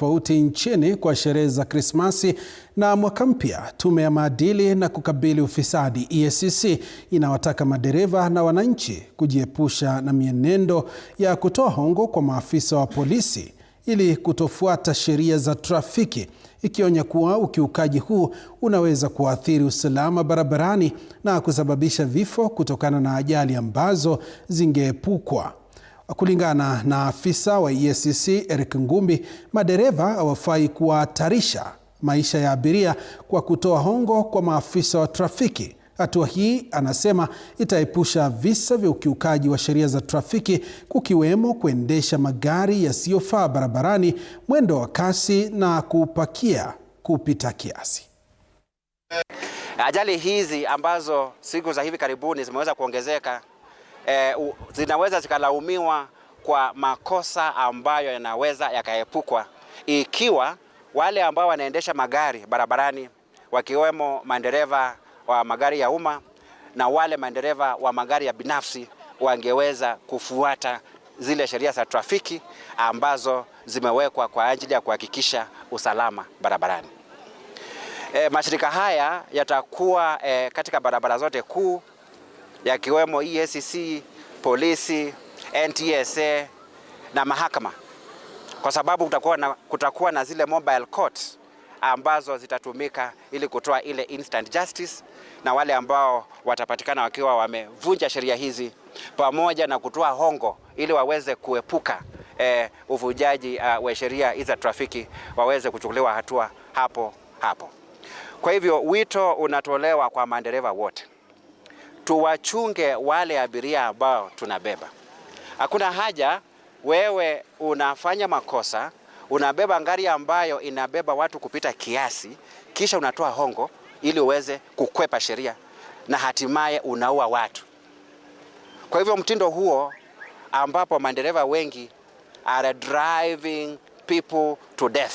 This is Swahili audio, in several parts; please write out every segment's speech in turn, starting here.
Tofauti nchini kwa sherehe za Krismasi na mwaka mpya. Tume ya maadili na kukabili ufisadi EACC inawataka madereva na wananchi kujiepusha na mienendo ya kutoa hongo kwa maafisa wa polisi ili kutofuata sheria za trafiki, ikionya kuwa ukiukaji huu unaweza kuathiri usalama barabarani na kusababisha vifo kutokana na ajali ambazo zingeepukwa. Kulingana na afisa wa EACC Eric Ngumbi, madereva hawafai kuhatarisha maisha ya abiria kwa kutoa hongo kwa maafisa wa trafiki. Hatua hii, anasema, itaepusha visa vya ukiukaji wa sheria za trafiki, kukiwemo kuendesha magari yasiyofaa barabarani, mwendo wa kasi na kupakia kupita kiasi. Ajali hizi ambazo siku za hivi karibuni zimeweza kuongezeka zinaweza zikalaumiwa kwa makosa ambayo yanaweza yakaepukwa ikiwa wale ambao wanaendesha magari barabarani, wakiwemo madereva wa magari ya umma na wale madereva wa magari ya binafsi, wangeweza kufuata zile sheria za trafiki ambazo zimewekwa kwa ajili ya kuhakikisha usalama barabarani. Mashirika haya yatakuwa katika barabara zote kuu, yakiwemo EACC, polisi, NTSA na mahakama, kwa sababu kutakuwa na zile mobile courts ambazo zitatumika ili kutoa ile instant justice, na wale ambao watapatikana wakiwa wamevunja sheria hizi, pamoja na kutoa hongo ili waweze kuepuka uvunjaji wa sheria za trafiki, waweze kuchukuliwa hatua hapo hapo. Kwa hivyo wito unatolewa kwa madereva wote, tuwachunge wale abiria ambao tunabeba. Hakuna haja wewe unafanya makosa, unabeba gari ambayo inabeba watu kupita kiasi, kisha unatoa hongo ili uweze kukwepa sheria na hatimaye unaua watu. Kwa hivyo mtindo huo ambapo madereva wengi are driving people to death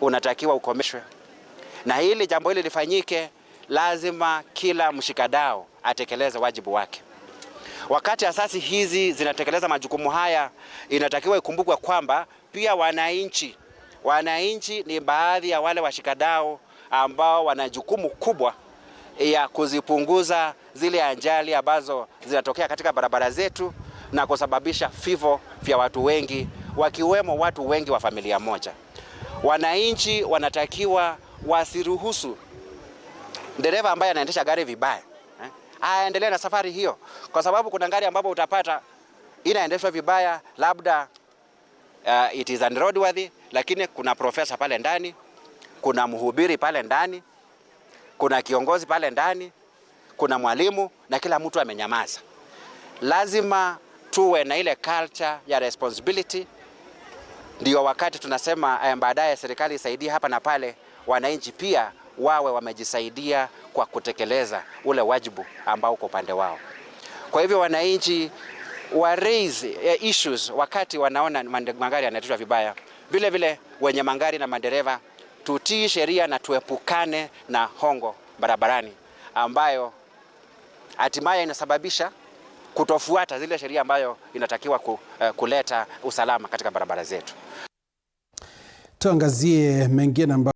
unatakiwa ukomeshwe. Na hili jambo hili lifanyike, lazima kila mshikadau atekeleze wajibu wake. Wakati asasi hizi zinatekeleza majukumu haya, inatakiwa ikumbukwe kwamba pia wananchi ni baadhi ya wale washikadau ambao wana jukumu kubwa ya kuzipunguza zile ajali ambazo zinatokea katika barabara zetu na kusababisha vifo vya watu wengi, wakiwemo watu wengi wa familia moja. Wananchi wanatakiwa wasiruhusu dereva ambaye anaendesha gari vibaya aendelee na safari hiyo, kwa sababu kuna gari ambapo utapata inaendeshwa vibaya, labda it is unroadworthy, lakini kuna profesa pale ndani, kuna mhubiri pale ndani, kuna kiongozi pale ndani, kuna mwalimu, na kila mtu amenyamaza. Lazima tuwe na ile culture ya responsibility. Ndio wakati tunasema baadaye serikali isaidie hapa na pale, wananchi pia wawe wamejisaidia kwa kutekeleza ule wajibu ambao uko upande wao. Kwa hivyo wananchi wa raise issues wakati wanaona magari yanaendeshwa vibaya. Vile vile wenye magari na madereva, tutii sheria na tuepukane na hongo barabarani, ambayo hatimaye inasababisha kutofuata zile sheria ambayo inatakiwa kuleta usalama katika barabara zetu. Tuangazie mengine.